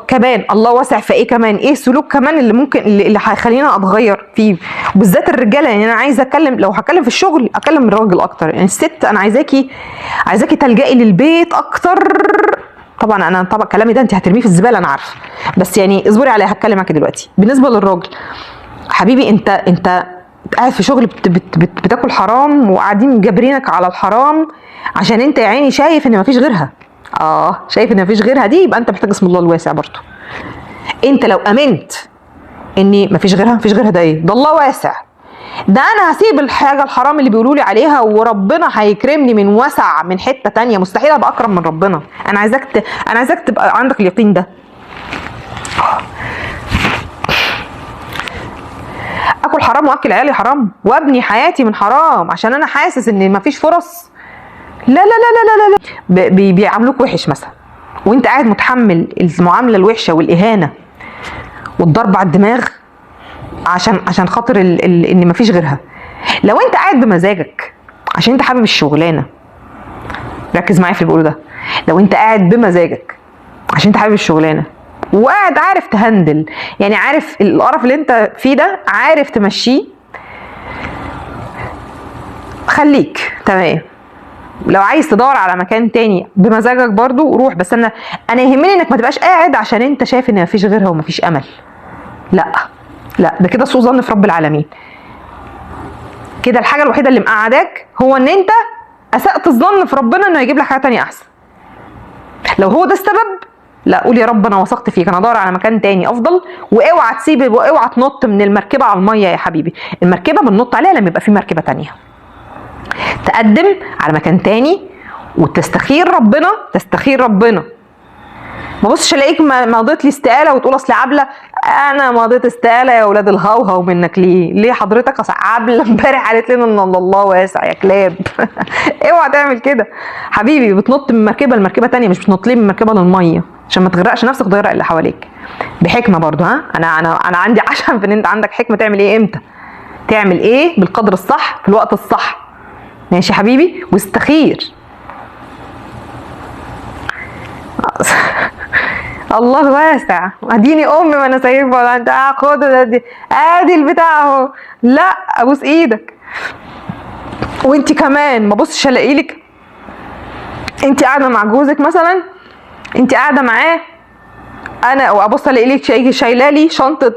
كمان الله واسع في ايه كمان، ايه سلوك كمان اللي ممكن اللي هيخلينا اتغير فيه، وبالذات الرجاله. يعني انا عايزه اتكلم، لو هتكلم في الشغل اكلم الراجل اكتر. يعني الست انا عايزاكي تلجئي للبيت اكتر. طبعا كلامي ده انت هترميه في الزباله انا عارفه، بس يعني اصبري عليا، هتكلم معاكي دلوقتي. بالنسبه للراجل حبيبي، انت قاعد في شغل بتاكل حرام، وقاعدين جابرينك على الحرام عشان انت يا عيني شايف ان مفيش غيرها. شايف ان مفيش غيرها، دي يبقى انت محتاج اسم الله الواسع برضه. انت لو امنت ان مفيش غيرها، ده ايه؟ ده الله واسع. ده انا هسيب الحاجه الحرام اللي بيقولوا لي عليها، وربنا هيكرمني من وسع، من حته تانية. مستحيل ابقى اكرم من ربنا. انا عايزاك تبقى عندك اليقين ده. اكل حرام واكل عيالي حرام وابني حياتي من حرام عشان انا حاسس ان مفيش فرص؟ لا لا لا لا لا لا. بيعاملوك وحش مثلا، وانت قاعد متحمل المعامله الوحشه والاهانه والضرب على الدماغ عشان خاطر ان مفيش غيرها. لو انت قاعد بمزاجك عشان انت حابب الشغلانه، ركز معايا في اللي بقوله ده. لو انت قاعد بمزاجك عشان انت حابب الشغلانه، وقاعد عارف تهندل، يعني عارف القرف اللي انت فيه ده عارف تمشيه، خليك تمام. لو عايز تدور على مكان تاني بمزاجك برضو روح، بس انا يهمني انك ما تبقاش قاعد عشان انت شايف ان مفيش غيرها ومفيش امل. لا لا، ده كده سوء ظن في رب العالمين. كده الحاجه الوحيده اللي مقعداك هو ان انت اسأت الظن في ربنا انه يجيب لك حاجه تانية احسن. لو هو ده السبب، لا قول يا رب انا وثقت فيك، انا ادور على مكان تاني افضل. واوعى تسيب، واوعى تنط من المركبه على الميه يا حبيبي. المركبه بننط عليها لما يبقى في مركبه تانية. تقدم على مكان تاني وتستخير ربنا. ما بصش الاقيك مضيت لي استقاله وتقول اصل عبله انا مضيت استقاله يا اولاد الهوهو منك. ليه حضرتك؟ اصل عبله امبارح قالت لنا ان الله واسع يا كلاب. اوعى تعمل كده حبيبي. بتنط من مركبه لمركبه تانية، مش بتنط لي من مركبه للميه عشان ما تغرقش نفسك وتغرق اللي حواليك. بحكمه برضو. انا عندي عشم في ان انت عندك حكمه. تعمل ايه امتى، تعمل ايه بالقدر الصح في الوقت الصح. ماشي حبيبي، واستخير. الله واسع. اديني ما انا سايبها، انت خد ادي البتاع اهو. لا ابوس ايدك. وانت كمان ما بصش الاقي لك انت قاعده مع جوزك مثلا، انت قاعده معاه، انا وابص الاقي لك شايله لي شنطه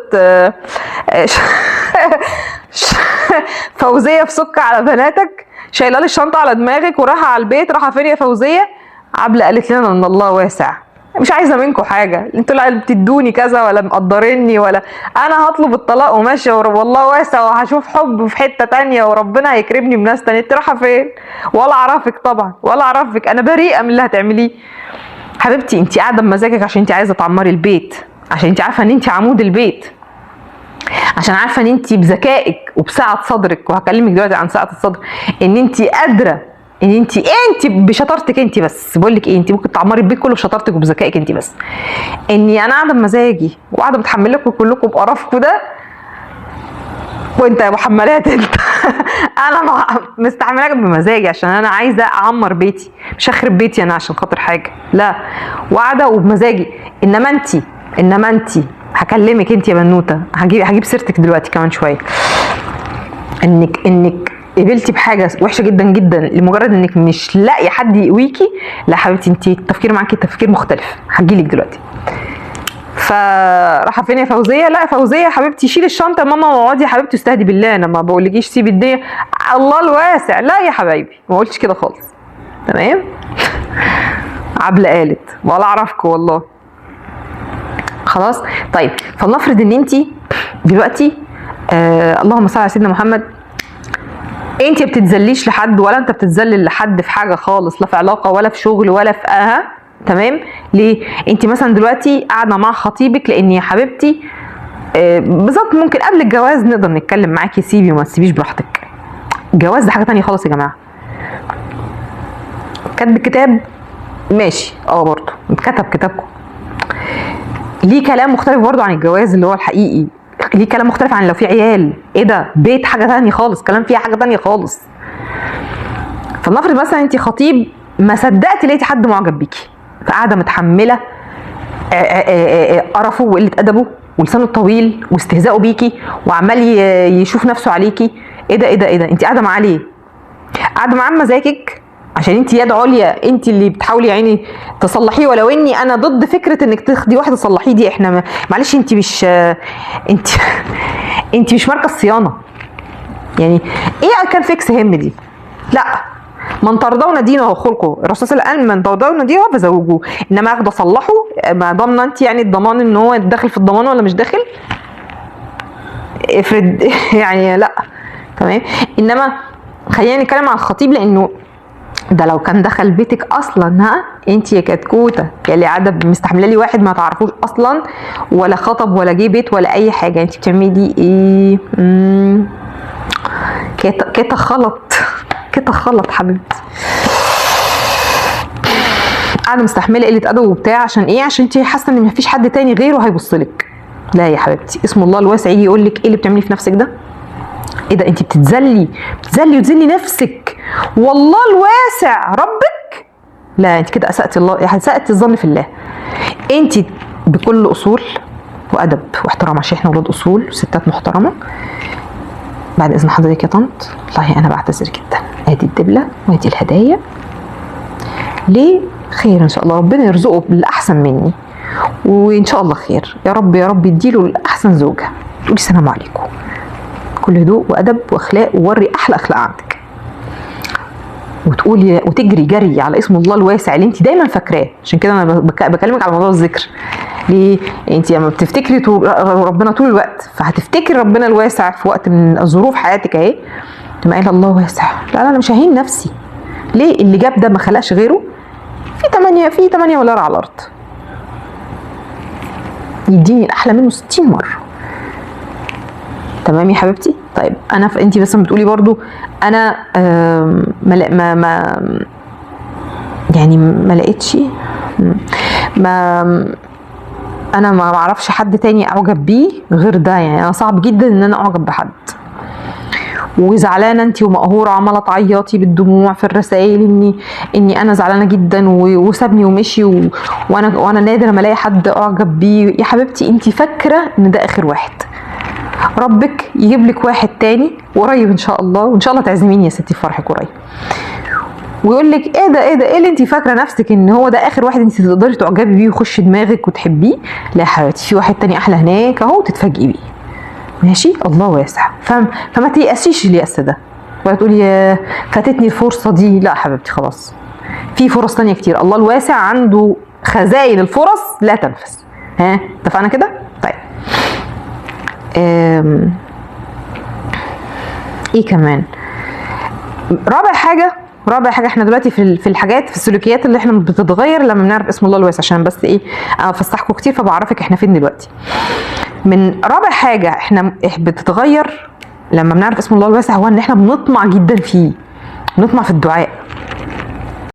فوزيه في سكه على بناتك، شايله لي الشنطه على دماغك ورايحه على البيت. رايحه فين يا فوزيه؟ عبله قالت لنا ان الله واسع، مش عايزه منكم حاجه، انتوا لا بتدوني كذا ولا مقدريني، ولا انا هطلب الطلاق وماشيه والله واسع وهشوف حب في حته تانية وربنا هيكرمني بناس تانية. انت رايحه فين؟ ولا اعرفك طبعا، ولا اعرفك. انا بريئه من اللي هتعمليه حبيبتي. انت قاعده بمزاجك عشان انت عايزه تعمري البيت، عشان انت عارفه ان انت عمود البيت، عشان عارفه ان انت بذكائك وبسعه صدرك، وهكلمك دلوقتي عن سعه الصدر، ان انت قادره ان انت بشطارتك انت بس. بقول لك ايه، انت ممكن تعمري البيت كله بشطارتك وبذكائك انت بس. اني انا قاعده بمزاجي وقاعده بتحمل لكم كلكم بقرفكم ده، وانت يا ابو حمالات انت انا مستحملاك بمزاجي عشان انا عايزه اعمر بيتي، مش اخرب بيتي انا عشان خاطر حاجه، لا، وقاعده وبمزاجي. انما انت هكلمك انت يا بنوته، هجيب سيرتك دلوقتي كمان شويه. انك قبلتي بحاجه وحشه جدا جدا لمجرد انك مش لاقي حد يقويكي. لا حبيبتي، انت التفكير معاكي تفكير مختلف، هجيلك دلوقتي. فراحه فين يا فوزيه؟ لا فوزيه يا حبيبتي شيلي الشنطه يا ماما واقعدي يا حبيبتي استهدي بالله، انا ما بقولكيش سيبي الدنيا الله الواسع، لا يا حبايبي ما قلتش كده خالص. تمام. عبله قالت ولا اعرفك والله. خلاص طيب، فلنفرض ان انت دلوقتي اللهم صل على سيدنا محمد، انت بتتذليش لحد ولا انت بتتذلل لحد في حاجه خالص، لا في علاقه ولا في شغل ولا في تمام. ليه؟ انت مثلا دلوقتي قاعده مع خطيبك، لان يا حبيبتي بالظبط ممكن قبل الجواز نقدر نتكلم معاكي سيبي وما تسيبيش براحتك. الجواز ده حاجه تانية خالص يا جماعه. كتب كتاب ماشي برضه اتكتب كتابكم، ليه كلام مختلف برضه عن الجواز اللي هو الحقيقي، ليه كلام مختلف عن لو في عيال. ايه ده؟ بيت حاجه تانية خالص، كلام فيها حاجه تانية خالص. فلنفرض مثلا انت خطيب ما صدقتي لقيتي حد معجب بيكي، فقاعده متحمله قرفه وقله ادبه ولسانه الطويل واستهزاؤه بيكي وعمال يشوف نفسه عليكي. ايه ده ايه ده ايه ده؟ انت قاعده معاه ليه؟ قاعده معاه بمزاجك عشان انت يد عليا، انت اللي بتحاولي يعني تصلحيه، ولو اني انا ضد فكره انك تاخدي واحد تصلحيه دي. احنا معلش انت مش انت انت مش مركز صيانه يعني. ايه كان فيكس هم دي؟ لا، من ترضون دينه وخلقه، الرسول صلى الله عليه وسلم قال من ترضون دينه فزوجوه. انما اخده اصلحه، ما ضامنه انت يعني الضمان ان هو داخل في الضمان ولا مش داخل؟ افرض يعني لا. تمام. انما خلينا نتكلم عن الخطيب، لانه ده لو كان دخل بيتك اصلا، ها انت يا كتكوته يا اللي قاعده مستحمله لي واحد ما تعرفوش اصلا، ولا خطب ولا جه بيت ولا اي حاجه، انت بتعملي ايه؟ كده خلط، كده خلط حبيبتي. قاعده مستحمله قله ادب وبتاع عشان ايه؟ عشان انت حاسه ان مفيش حد تاني غيره هيبصلك. لا يا حبيبتي، اسم الله الواسع يجي يقول لك ايه اللي بتعمليه في نفسك ده؟ ايه ده؟ انت بتتذلي وتذلي نفسك والله الواسع ربك. لا انت كده اسأتي الله، اسأتي الظن في الله. انت بكل اصول وادب واحترام، عشان احنا ولاد اصول وستات محترمه. بعد اذن حضرتك يا طنط، والله انا بعتذر جدا. ادي الدبله وادي الهدايا، ليه؟ خير ان شاء الله، ربنا يرزقه بالاحسن مني، وان شاء الله خير يا رب يا رب. يديله الاحسن زوجه. تقولي السلام عليكم كل هدوء وادب واخلاق، ووري احلى اخلاق عندك، وتقولي وتجري جري على اسم الله الواسع اللي انت دايما فاكراه. عشان كده انا بكلمك على موضوع الذكر. ليه؟ انت لما بتفتكري ربنا طول الوقت، فهتفتكري ربنا الواسع في وقت من الظروف حياتك اهي، تبقى قايله الله واسع. لا انا مش ههين نفسي. ليه؟ اللي جاب ده ما خلقش غيره. في 8 مليار على الارض، يديني الاحلى منه 60 مره. تمام يا حبيبتي؟ طيب انا انت بس بتقولي برضو انا ما لقيتش، انا ما اعرفش حد تاني اعجب بيه غير ده. يعني انا صعب جدا ان انا اعجب بحد. وزعلانه انت ومقهوره عماله تعيطي بالدموع في الرسائل اني انا زعلانه جدا وسابني ومشي وانا نادر ما الاقي حد اعجب بيه. يا حبيبتي انت فاكره ان ده اخر واحد. ربك يجيب لك واحد تاني قريب ان شاء الله، وان شاء الله تعزميني يا ستي في فرحك قريب، ويقول لك ايه ده ايه ده ايه اللي انت فاكره نفسك ان هو ده اخر واحد انت تقدري تعجبي بيه ويخش دماغك وتحبيه. لا يا حبيبتي، في واحد تاني احلى هناك اهو تتفاجئي بيه. ماشي؟ الله واسع. فما تيأسيش اليأس ده ولا تقولي فاتتني الفرصه دي. لا حبيبتي خلاص، في فرص تانية كتير. الله الواسع عنده خزائن الفرص لا تنفذ. ها اتفقنا كده؟ طيب ايه كمان؟ رابع حاجه احنا دلوقتي في الحاجات، في السلوكيات اللي احنا بتتغير لما بنعرف اسم الله الواسع. عشان بس ايه، انا بفسحكم كتير فبعرفك احنا فين دلوقتي. من رابع حاجه احنا بتتغير لما بنعرف اسم الله الواسع، هو ان احنا بنطمع جدا فيه، بنطمع في الدعاء.